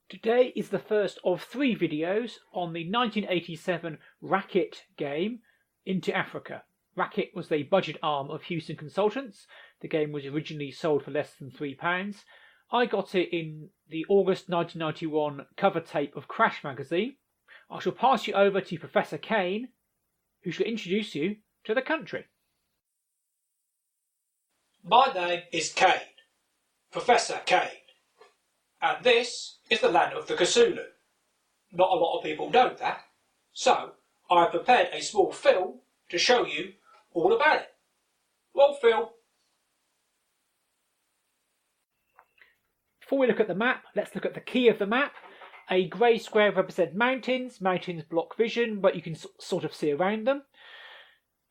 Today is the first of 3 videos on the 1987 Racket game, Into Africa. Racket was the budget arm of Hewson Consultants. The game was originally sold for less than £3. I got it in the August 1991 cover tape of Crash magazine. I shall pass you over to Professor Caine, who shall introduce you to the country. My name is Caine, Professor Caine, and this is the land of the Cthulhu. Not a lot of people know that, so I have prepared a small film to show you all about it. Roll film. Before we look at the map, let's look at the key of the map. A grey square represents mountains. Mountains block vision, but you can sort of see around them.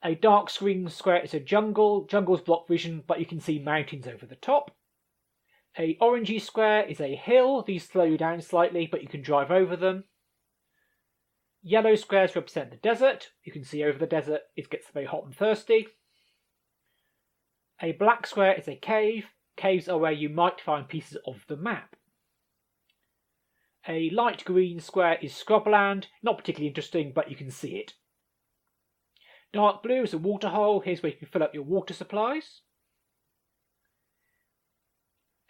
A dark green square is a jungle. Jungles block vision, but you can see mountains over the top. A orangey square is a hill. These slow you down slightly, but you can drive over them. Yellow squares represent the desert. You can see over the desert it gets very hot and thirsty. A black square is a cave. Caves are where you might find pieces of the map. A light green square is scrubland. Not particularly interesting, but you can see it. Dark blue is a water hole. Here's where you can fill up your water supplies.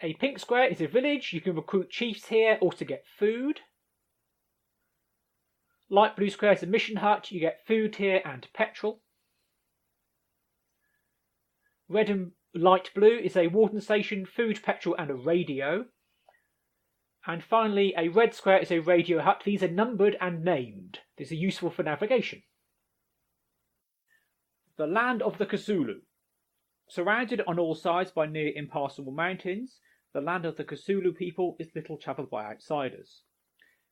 A pink square is a village. You can recruit chiefs here or to get food. Light blue square is a mission hut. You get food here and petrol. Red and light blue is a warden station, food, petrol and a radio. And finally, a red square is a radio hut. These are numbered and named. These are useful for navigation. The land of the Cthulhu. Surrounded on all sides by near impassable mountains, the land of the Cthulhu people is little travelled by outsiders.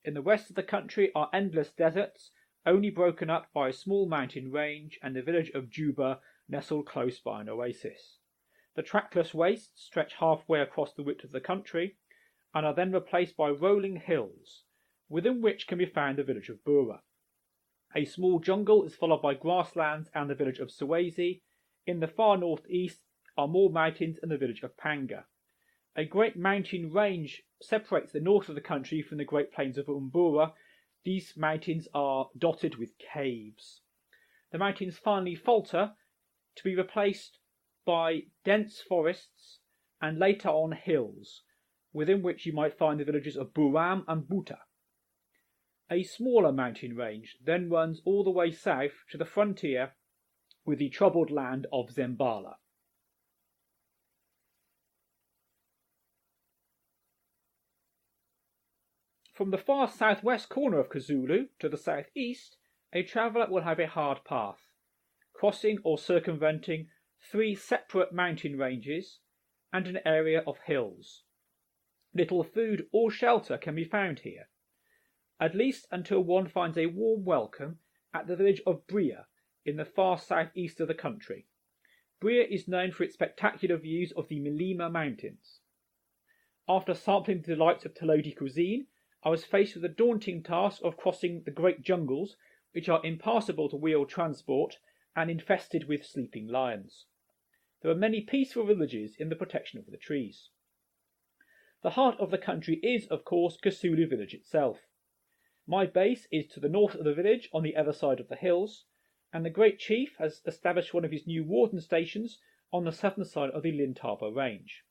In the west of the country are endless deserts, only broken up by a small mountain range and the village of Juba nestled close by an oasis. The trackless wastes stretch halfway across the width of the country and are then replaced by rolling hills, within which can be found the village of Bura. A small jungle is followed by grasslands and the village of Suwazi. In the far northeast are more mountains and the village of Panga. A great mountain range separates the north of the country from the Great Plains of Umbura. These mountains are dotted with caves. The mountains finally falter to be replaced by dense forests and later on hills, within which you might find the villages of Buram and Buta. A smaller mountain range then runs all the way south to the frontier with the troubled land of Zembala. From the far southwest corner of Cthulhu to the southeast, a traveller will have a hard path, crossing or circumventing 3 separate mountain ranges and an area of hills. Little food or shelter can be found here, at least until one finds a warm welcome at the village of Bria in the far southeast of the country. Bria is known for its spectacular views of the Milima Mountains. After sampling the delights of Tolodi cuisine, I was faced with the daunting task of crossing the great jungles, which are impassable to wheeled transport and infested with sleeping lions. There are many peaceful villages in the protection of the trees. The heart of the country is, of course, Cthulhu village itself. My base is to the north of the village on the other side of the hills, and the great chief has established one of his new warden stations on the southern side of the Lintaba range.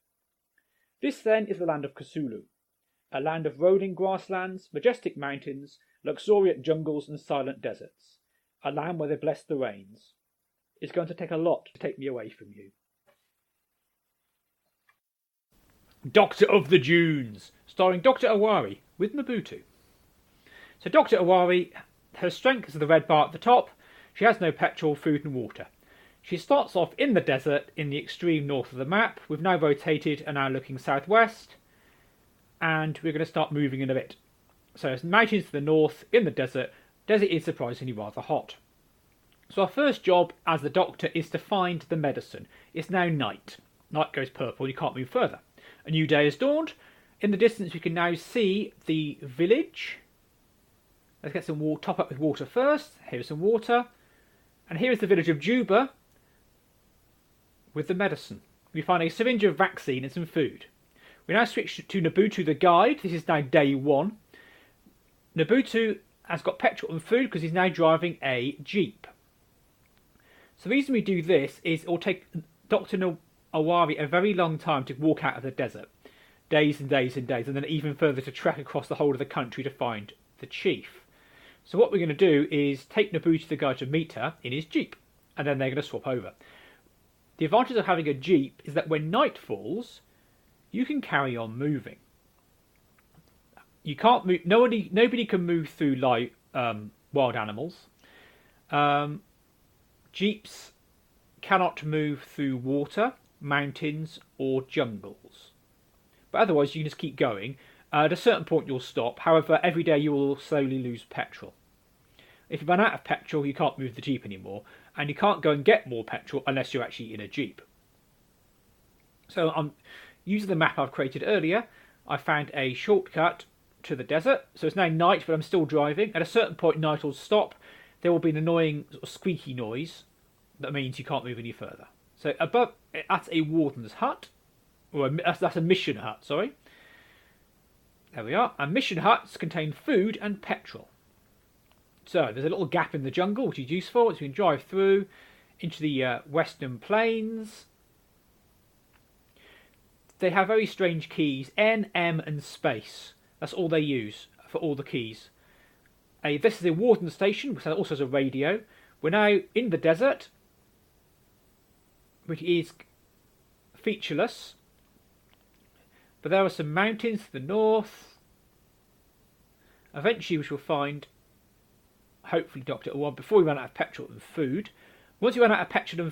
This then is the land of Cthulhu, a land of rolling grasslands, majestic mountains, luxuriant jungles and silent deserts, a land where they bless the rains. It's going to take a lot to take me away from you. Doctor of the Dunes, starring Dr. Awari with Mobutu. So Dr. Awari, her strength is the red bar at the top. She has no petrol, food and water. She starts off in the desert in the extreme north of the map. We've now rotated and now looking southwest. And we're going to start moving in a bit. So there's mountains to the north, in the desert. Desert is surprisingly rather hot. So our first job as the doctor is to find the medicine. It's now night. Night goes purple, you can't move further. A new day has dawned. In the distance we can now see the village. Let's get some water, top up with water first. Here's some water. And here is the village of Juba with the medicine. We find a syringe of vaccine and some food. We now switch to Nabutu the guide. This is now day 1. Nabutu has got petrol and food because he's now driving a jeep. So the reason we do this is it will take Dr. Awari a very long time to walk out of the desert. Days and days and days, and then even further to trek across the whole of the country to find the chief. So what we're going to do is take Nabutu the guide to meet her in his jeep, and then they're going to swap over. The advantage of having a jeep is that when night falls, you can carry on moving. You can't move. Nobody can move through wild animals. Jeeps cannot move through water, mountains, or jungles. But otherwise, you can just keep going. At a certain point, you'll stop. However, every day you will slowly lose petrol. If you run out of petrol, you can't move the jeep anymore, and you can't go and get more petrol unless you're actually in a jeep. So I'm using the map I've created earlier. I found a shortcut to the desert. So it's now night, but I'm still driving. At a certain point, night will stop. There will be an annoying sort of squeaky noise. That means you can't move any further. So above, that's a warden's hut. Or that's a mission hut, sorry. There we are. And mission huts contain food and petrol. So there's a little gap in the jungle, which is useful. So we can drive through into the western plains. They have very strange keys. N, M, and space. That's all they use for all the keys. This is a warden station, which also has a radio. We're now in the desert, which is featureless. But there are some mountains to the north. Eventually we shall find, hopefully, Dr. Awari, before we run out of petrol and food. Once you run out of petrol,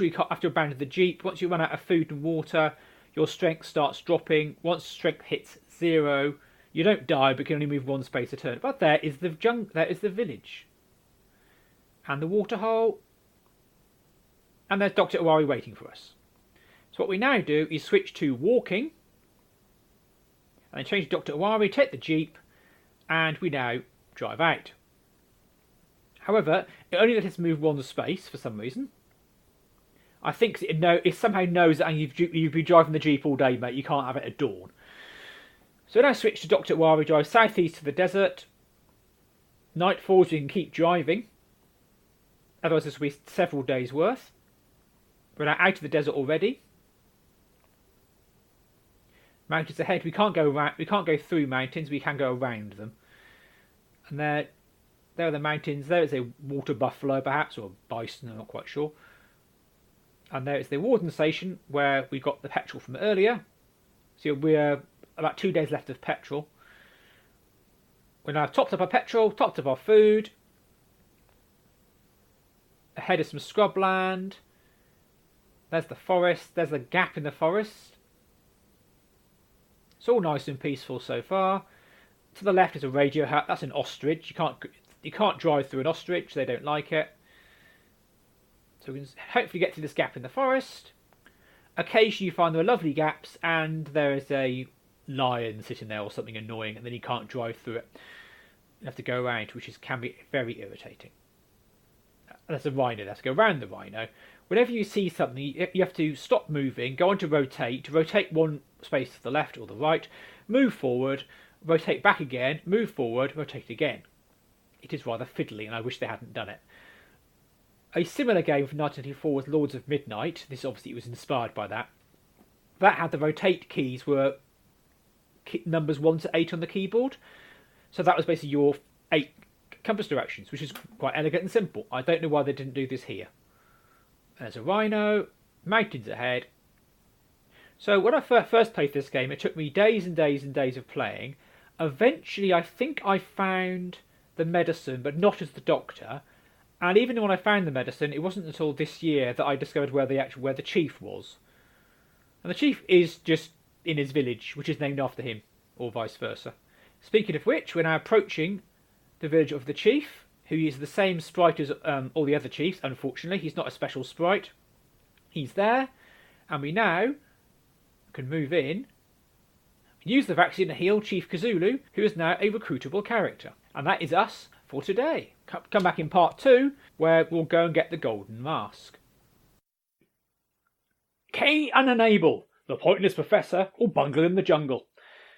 you can't have to abandon the jeep. Once you run out of food and water, your strength starts dropping. Once strength hits 0, you don't die, but can only move 1 space a turn. But there is the village. And the waterhole. And there's Dr. Awari waiting for us. So what we now do is switch to walking. And then change to Dr. Awari, take the jeep, and we now drive out. However, it only lets us move 1 space for some reason. I think it somehow knows that you've been driving the jeep all day, mate. You can't have it at dawn. So now switch to Dr. Awari, drive southeast to the desert. Night falls, you can keep driving. Otherwise this will be several days worth. We're now out of the desert already. Mountains ahead. We can't go through mountains. We can go around them. And there are the mountains. There is a water buffalo, perhaps, or a bison. I'm not quite sure. And there is the warden station where we got the petrol from earlier. So we're about 2 days left of petrol. We're now topped up our petrol, topped up our food. Ahead is some scrubland. There's the forest. There's a gap in the forest. It's all nice and peaceful so far. To the left is a radio hut. That's an ostrich. You can't drive through an ostrich. They don't like it. So we can hopefully get to this gap in the forest. Occasionally you find there are lovely gaps and there is a lion sitting there or something annoying, and then you can't drive through it. You have to go around, which can be very irritating. There's a rhino. Let's go around the rhino. Whenever you see something, you have to stop moving, go on to rotate 1 space to the left or the right, move forward, rotate back again, move forward, rotate again. It is rather fiddly, and I wish they hadn't done it. A similar game from 1984 was Lords of Midnight. This obviously was inspired by that. That had the rotate keys were numbers 1 to 8 on the keyboard. So that was basically your 8 compass directions, which is quite elegant and simple. I don't know why they didn't do this here. There's a rhino, mountains ahead. So when I first played this game, it took me days and days and days of playing. Eventually, I think I found the medicine, but not as the doctor. And even when I found the medicine, it wasn't until this year that I discovered where the chief was. And the chief is just in his village, which is named after him, or vice versa. Speaking of which, we're now approaching the village of the chief, who is the same sprite as all the other chiefs. Unfortunately, he's not a special sprite. He's there, and we now can move in, use the vaccine to heal Chief Kazulu, who is now a recruitable character. And that is us for today. Come back in part 2, where we'll go and get the golden mask. Caine unable. The pointless professor will bungle in the jungle.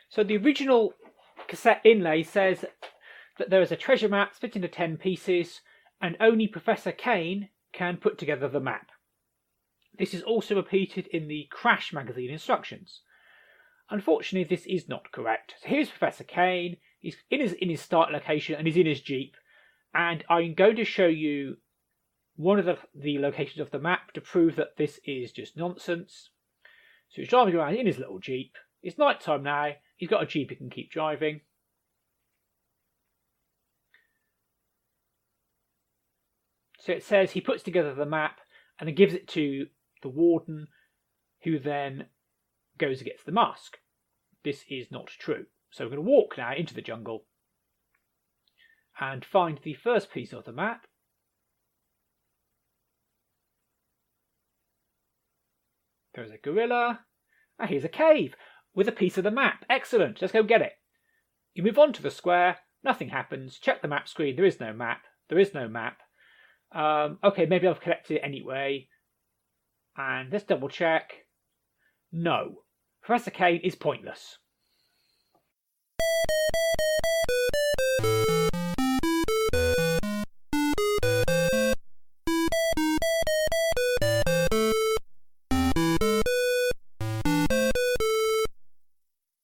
So the original cassette inlay says that there is a treasure map split into 10 pieces, and only Professor Caine can put together the map. This is also repeated in the Crash magazine instructions. Unfortunately, this is not correct. So here's Professor Caine. He's in his start location and he's in his jeep, and I'm going to show you one of the locations of the map to prove that this is just nonsense. So he's driving around in his little jeep. It's night time now. He's got a jeep he can keep driving. So it says he puts together the map and then gives it to the warden, who then goes and gets the mask. This is not true. So we're going to walk now into the jungle and find the first piece of the map. There's a gorilla. And here's a cave with a piece of the map. Excellent. Let's go get it. You move on to the square. Nothing happens. Check the map screen. There is no map. There is no map. Okay, maybe I've collected it anyway. And let's double check. No. Professor Caine is pointless.